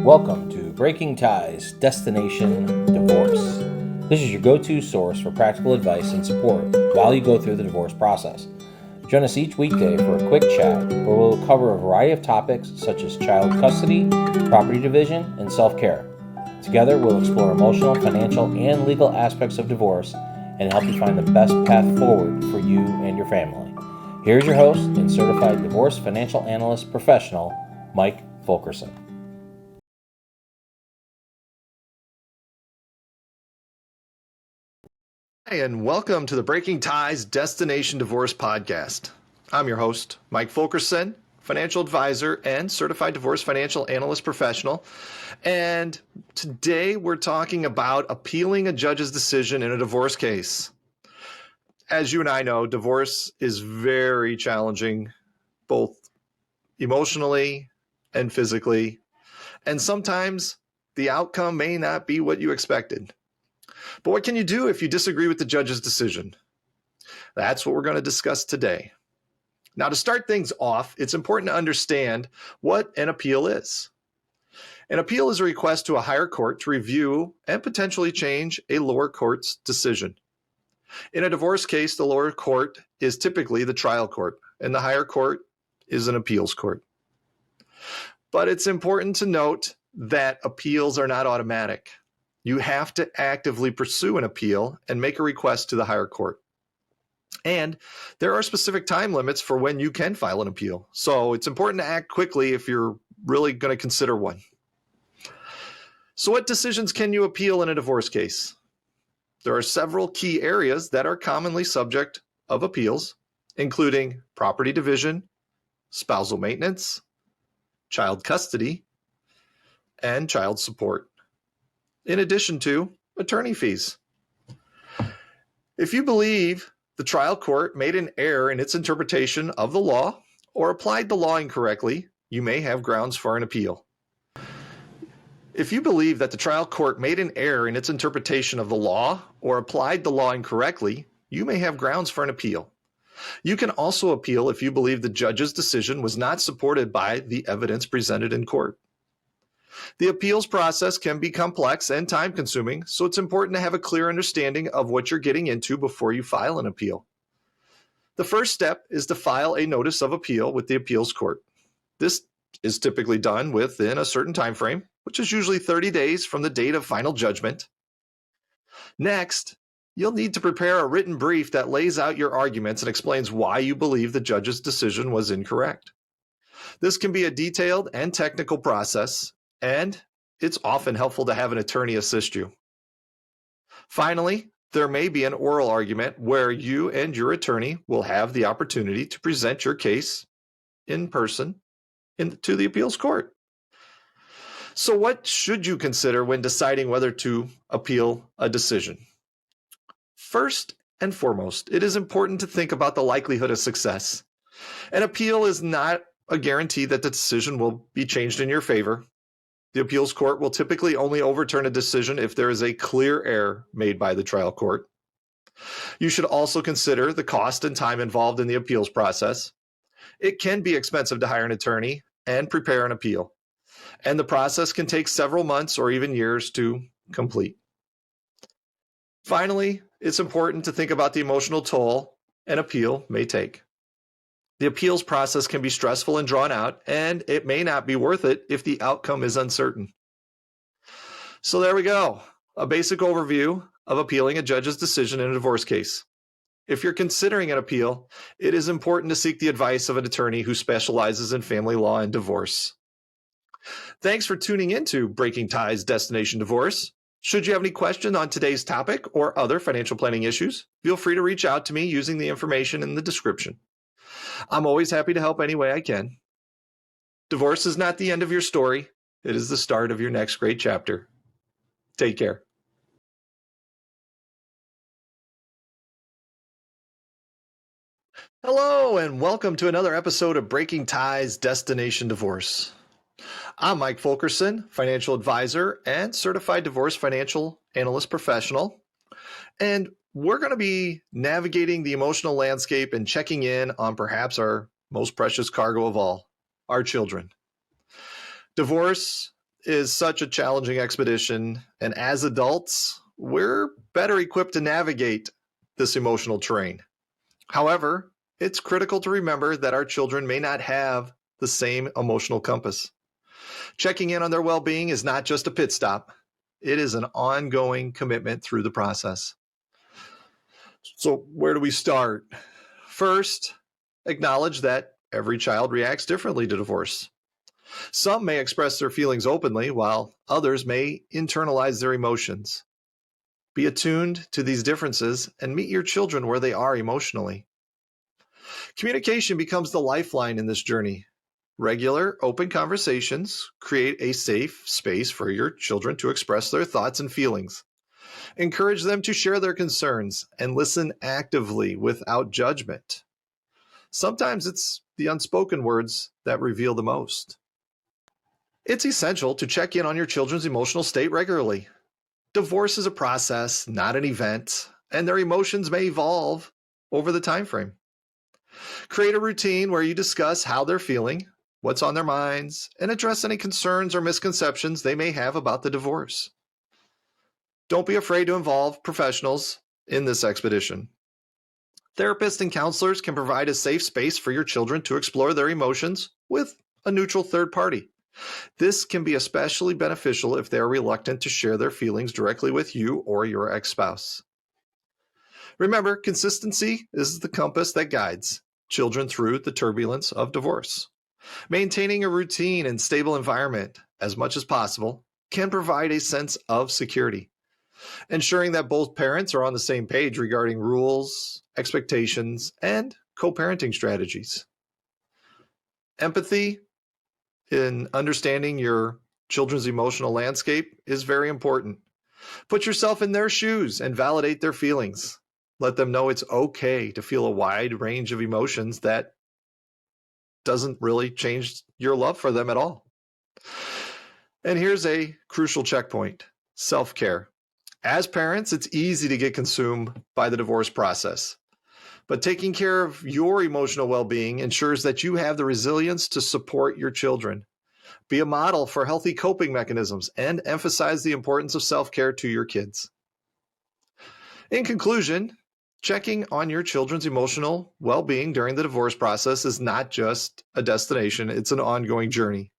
Welcome to Breaking Ties, Destination Divorce. This is your go-to source for practical advice and support while you go through the divorce process. Join us each weekday for a quick chat where we'll cover a variety of topics such as child custody, property division, and self-care. Together, we'll explore emotional, financial, and legal aspects of divorce and help you find the best path forward for you and your family. Here's your host and Certified Divorce Financial Analyst professional, Mike Fulkerson. Hi, and welcome to the Breaking Ties Destination Divorce podcast. I'm your host, Mike Fulkerson, financial advisor and certified divorce financial analyst professional. And today we're talking about appealing a judge's decision in a divorce case. As you and I know, divorce is very challenging, both emotionally and physically. And sometimes the outcome may not be what you expected. But what can you do if you disagree with the judge's decision? That's what we're going to discuss today. Now, to start things off, it's important to understand what an appeal is. An appeal is a request to a higher court to review and potentially change a lower court's decision. In a divorce case, the lower court is typically the trial court, and the higher court is an appeals court. But it's important to note that appeals are not automatic. You have to actively pursue an appeal and make a request to the higher court. And there are specific time limits for when you can file an appeal. So it's important to act quickly if you're really going to consider one. So what decisions can you appeal in a divorce case? There are several key areas that are commonly subject of appeals, including property division, spousal maintenance, child custody, and child support, in addition to attorney fees. If you believe the trial court made an error in its interpretation of the law or applied the law incorrectly, you may have grounds for an appeal. If you believe that the trial court made an error in its interpretation of the law or applied the law incorrectly, you may have grounds for an appeal. You can also appeal if you believe the judge's decision was not supported by the evidence presented in court. The appeals process can be complex and time-consuming, so it's important to have a clear understanding of what you're getting into before you file an appeal. The first step is to file a notice of appeal with the appeals court. This is typically done within a certain time frame, which is usually 30 days from the date of final judgment. Next, you'll need to prepare a written brief that lays out your arguments and explains why you believe the judge's decision was incorrect. This can be a detailed and technical process, and it's often helpful to have an attorney assist you. Finally, there may be an oral argument where you and your attorney will have the opportunity to present your case in person to the appeals court. So what should you consider when deciding whether to appeal a decision? First and foremost, it is important to think about the likelihood of success. An appeal is not a guarantee that the decision will be changed in your favor. The appeals court will typically only overturn a decision if there is a clear error made by the trial court. You should also consider the cost and time involved in the appeals process. It can be expensive to hire an attorney and prepare an appeal, and the process can take several months or even years to complete. Finally, it's important to think about the emotional toll an appeal may take. The appeals process can be stressful and drawn out, and it may not be worth it if the outcome is uncertain. So there we go, a basic overview of appealing a judge's decision in a divorce case. If you're considering an appeal, it is important to seek the advice of an attorney who specializes in family law and divorce. Thanks for tuning into Breaking Ties Destination Divorce. Should you have any questions on today's topic or other financial planning issues, feel free to reach out to me using the information in the description. I'm always happy to help any way I can. Divorce is not the end of your story. It is the start of your next great chapter. Take care. Hello, and welcome to another episode of Breaking Ties Destination Divorce. I'm Mike Fulkerson, financial advisor and certified divorce financial analyst professional. And we're going to be navigating the emotional landscape and checking in on perhaps our most precious cargo of all, our children. Divorce is such a challenging expedition, and as adults, we're better equipped to navigate this emotional terrain. However, it's critical to remember that our children may not have the same emotional compass. Checking in on their well-being is not just a pit stop. It is an ongoing commitment through the process. So where do we start? First, acknowledge that every child reacts differently to divorce. Some may express their feelings openly, while others may internalize their emotions. Be attuned to these differences and meet your children where they are emotionally. Communication becomes the lifeline in this journey. Regular, open conversations create a safe space for your children to express their thoughts and feelings. Encourage them to share their concerns and listen actively without judgment. Sometimes it's the unspoken words that reveal the most. It's essential to check in on your children's emotional state regularly. Divorce is a process, not an event, and their emotions may evolve over the time frame. Create a routine where you discuss how they're feeling, what's on their minds, and address any concerns or misconceptions they may have about the divorce. Don't be afraid to involve professionals in this expedition. Therapists and counselors can provide a safe space for your children to explore their emotions with a neutral third party. This can be especially beneficial if they are reluctant to share their feelings directly with you or your ex-spouse. Remember, consistency is the compass that guides children through the turbulence of divorce. Maintaining a routine and stable environment as much as possible can provide a sense of security. Ensuring that both parents are on the same page regarding rules, expectations, and co-parenting strategies. Empathy in understanding your children's emotional landscape is very important. Put yourself in their shoes and validate their feelings. Let them know it's okay to feel a wide range of emotions that doesn't really change your love for them at all. And here's a crucial checkpoint: self-care. As parents, it's easy to get consumed by the divorce process. But taking care of your emotional well-being ensures that you have the resilience to support your children. Be a model for healthy coping mechanisms and emphasize the importance of self-care to your kids. In conclusion, checking on your children's emotional well-being during the divorce process is not just a destination, it's an ongoing journey.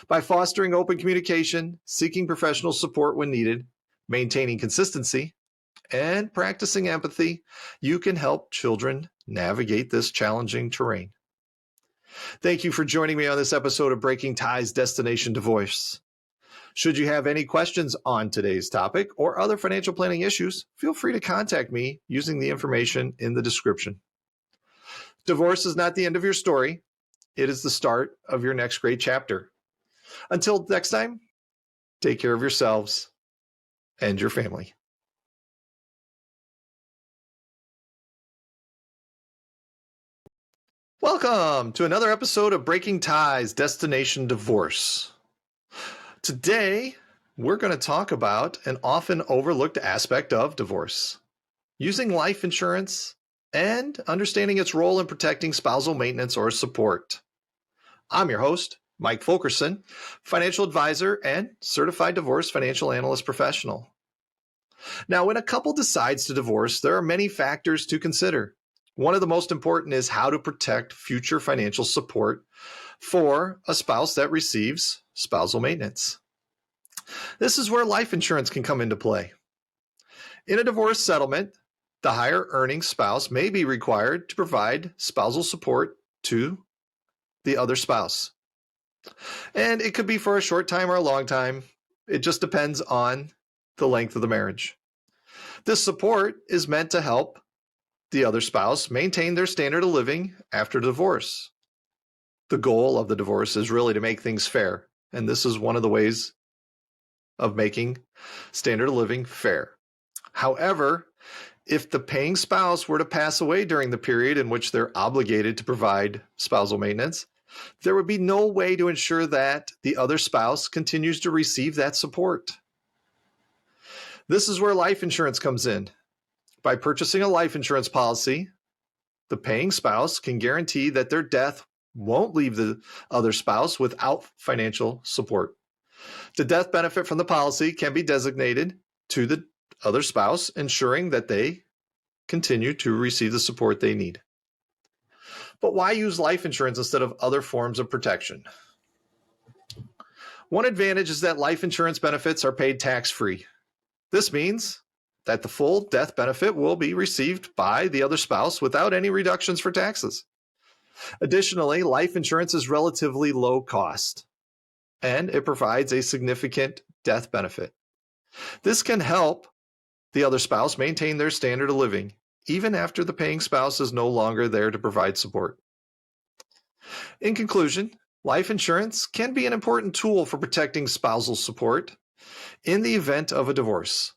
By fostering open communication, seeking professional support when needed, maintaining consistency, and practicing empathy, you can help children navigate this challenging terrain. Thank you for joining me on this episode of Breaking Ties Destination Divorce. Should you have any questions on today's topic or other financial planning issues, feel free to contact me using the information in the description. Divorce is not the end of your story. It is the start of your next great chapter. Until next time, take care of yourselves and your family. Welcome to another episode of Breaking Ties Destination Divorce. Today, we're going to talk about an often overlooked aspect of divorce: using life insurance and understanding its role in protecting spousal maintenance or support. I'm your host, Mike Fulkerson, financial advisor and certified divorce financial analyst professional. Now, when a couple decides to divorce, there are many factors to consider. One of the most important is how to protect future financial support for a spouse that receives spousal maintenance. This is where life insurance can come into play. In a divorce settlement, the higher earning spouse may be required to provide spousal support to the other spouse. And it could be for a short time or a long time. It just depends on the length of the marriage. This support is meant to help the other spouse maintain their standard of living after divorce. The goal of the divorce is really to make things fair, and this is one of the ways of making standard of living fair. However, if the paying spouse were to pass away during the period in which they're obligated to provide spousal maintenance, there would be no way to ensure that the other spouse continues to receive that support. This is where life insurance comes in. By purchasing a life insurance policy, the paying spouse can guarantee that their death won't leave the other spouse without financial support. The death benefit from the policy can be designated to the other spouse, ensuring that they continue to receive the support they need. But why use life insurance instead of other forms of protection? One advantage is that life insurance benefits are paid tax-free. This means that the full death benefit will be received by the other spouse without any reductions for taxes. Additionally, life insurance is relatively low cost, and it provides a significant death benefit. This can help the other spouse maintain their standard of living, even after the paying spouse is no longer there to provide support. In conclusion, life insurance can be an important tool for protecting spousal support in the event of a divorce.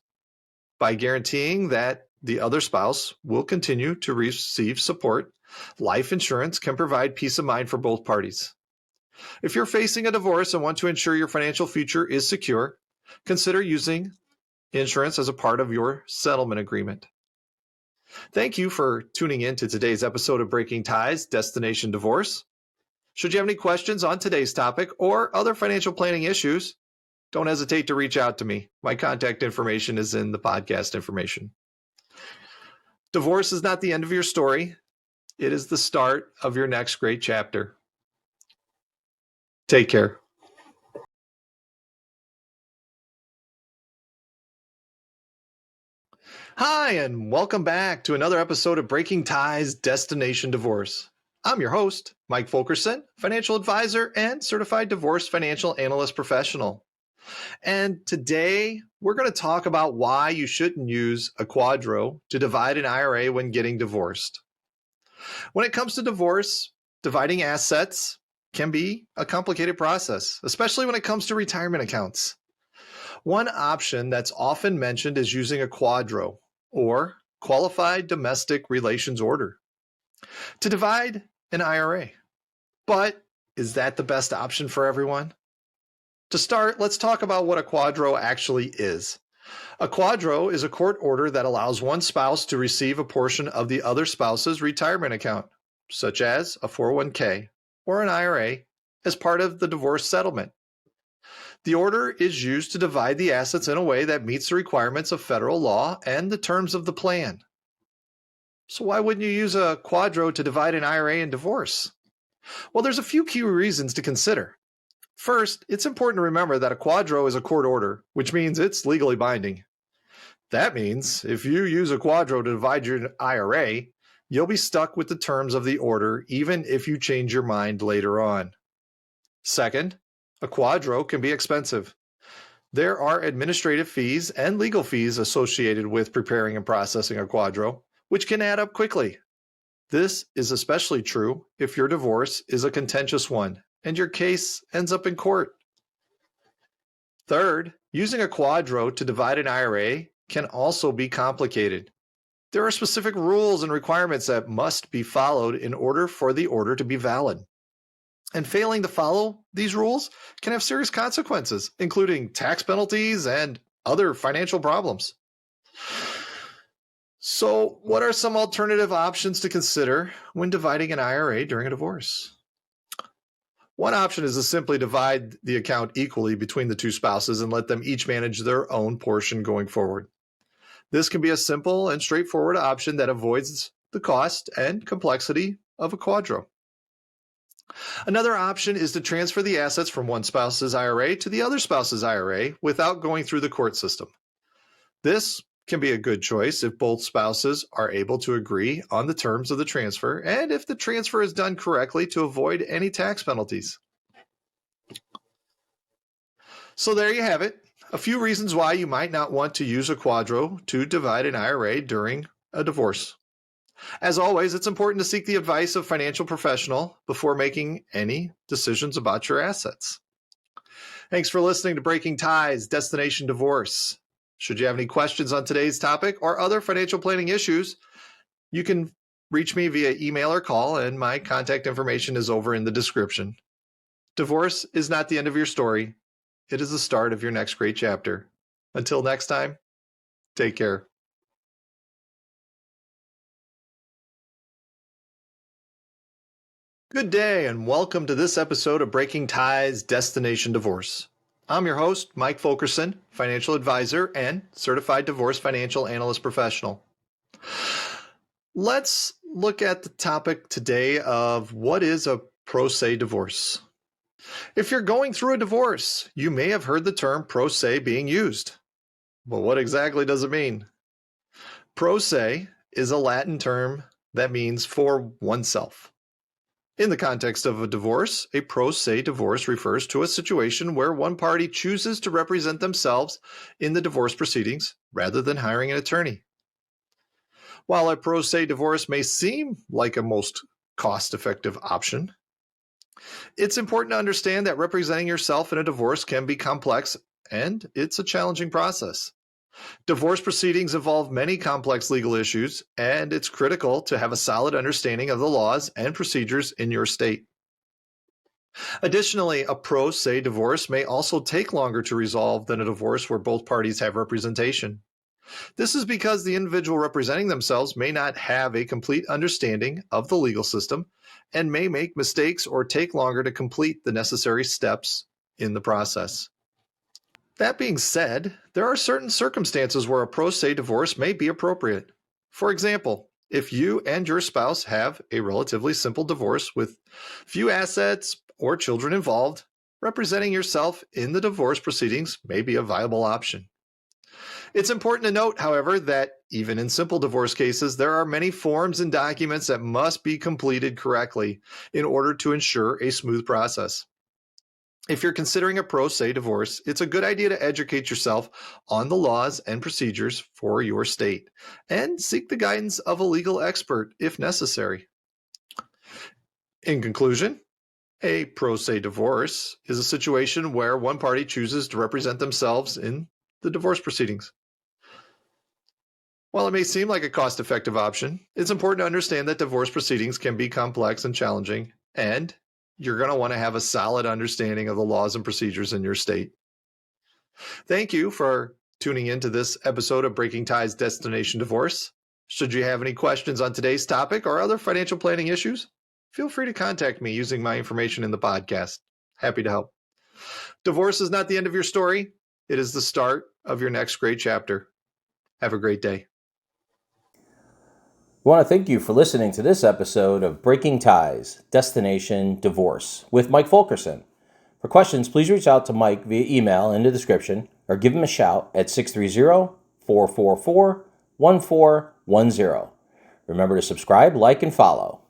By guaranteeing that the other spouse will continue to receive support, life insurance can provide peace of mind for both parties. If you're facing a divorce and want to ensure your financial future is secure, consider using insurance as a part of your settlement agreement. Thank you for tuning in to today's episode of Breaking Ties, Destination Divorce. Should you have any questions on today's topic or other financial planning issues, don't hesitate to reach out to me. My contact information is in the podcast information. Divorce is not the end of your story. It is the start of your next great chapter. Take care. Hi, and welcome back to another episode of Breaking Ties, Destination Divorce. I'm your host, Mike Fulkerson, financial advisor and certified divorce financial analyst professional. And today we're going to talk about why you shouldn't use a QDRO to divide an IRA when getting divorced. When it comes to divorce, dividing assets can be a complicated process, especially when it comes to retirement accounts. One option that's often mentioned is using a QDRO, or Qualified Domestic Relations Order, to divide an IRA. But is that the best option for everyone? To start, let's talk about what a QDRO actually is. A QDRO is a court order that allows one spouse to receive a portion of the other spouse's retirement account, such as a 401k or an IRA, as part of the divorce settlement. The order is used to divide the assets in a way that meets the requirements of federal law and the terms of the plan. So why wouldn't you use a QDRO to divide an IRA in divorce? Well, there's a few key reasons to consider. First, it's important to remember that a QDRO is a court order, which means it's legally binding. That means if you use a QDRO to divide your IRA, you'll be stuck with the terms of the order, even if you change your mind later on. Second, a QDRO can be expensive. There are administrative fees and legal fees associated with preparing and processing a QDRO, which can add up quickly. This is especially true if your divorce is a contentious one and your case ends up in court. Third, using a QDRO to divide an IRA can also be complicated. There are specific rules and requirements that must be followed in order for the order to be valid. And failing to follow these rules can have serious consequences, including tax penalties and other financial problems. So, what are some alternative options to consider when dividing an IRA during a divorce? One option is to simply divide the account equally between the two spouses and let them each manage their own portion going forward. This can be a simple and straightforward option that avoids the cost and complexity of a QDRO. Another option is to transfer the assets from one spouse's IRA to the other spouse's IRA without going through the court system. This can be a good choice if both spouses are able to agree on the terms of the transfer and if the transfer is done correctly to avoid any tax penalties. So there you have it, a few reasons why you might not want to use a QDRO to divide an IRA during a divorce. As always, it's important to seek the advice of a financial professional before making any decisions about your assets. Thanks for listening to Breaking Ties, Destination Divorce. Should you have any questions on today's topic or other financial planning issues, you can reach me via email or call, and my contact information is over in the description. Divorce is not the end of your story. It is the start of your next great chapter. Until next time, take care. Good day, and welcome to this episode of Breaking Ties, Destination Divorce. I'm your host, Mike Fulkerson, financial advisor and Certified Divorce Financial Analyst professional. Let's look at the topic today of what is a pro se divorce. If you're going through a divorce, you may have heard the term pro se being used. But what exactly does it mean? Pro se is a Latin term that means for oneself. In the context of a divorce, a pro se divorce refers to a situation where one party chooses to represent themselves in the divorce proceedings rather than hiring an attorney. While a pro se divorce may seem like a most cost-effective option, it's important to understand that representing yourself in a divorce can be complex and it's a challenging process. Divorce proceedings involve many complex legal issues, and it's critical to have a solid understanding of the laws and procedures in your state. Additionally, a pro se divorce may also take longer to resolve than a divorce where both parties have representation. This is because the individual representing themselves may not have a complete understanding of the legal system and may make mistakes or take longer to complete the necessary steps in the process. That being said, there are certain circumstances where a pro se divorce may be appropriate. For example, if you and your spouse have a relatively simple divorce with few assets or children involved, representing yourself in the divorce proceedings may be a viable option. It's important to note, however, that even in simple divorce cases, there are many forms and documents that must be completed correctly in order to ensure a smooth process. If you're considering a pro se divorce, it's a good idea to educate yourself on the laws and procedures for your state and seek the guidance of a legal expert if necessary. In conclusion, a pro se divorce is a situation where one party chooses to represent themselves in the divorce proceedings. While it may seem like a cost-effective option, it's important to understand that divorce proceedings can be complex and challenging, and you're going to want to have a solid understanding of the laws and procedures in your state. Thank you for tuning into this episode of Breaking Ties Destination Divorce. Should you have any questions on today's topic or other financial planning issues, feel free to contact me using my information in the podcast. Happy to help. Divorce is not the end of your story. It is the start of your next great chapter. Have a great day. We want to thank you for listening to this episode of Breaking Ties Destination Divorce with Mike Fulkerson. For questions, please reach out to Mike via email in the description or give him a shout at 630-444-1410. Remember to subscribe, like, and follow.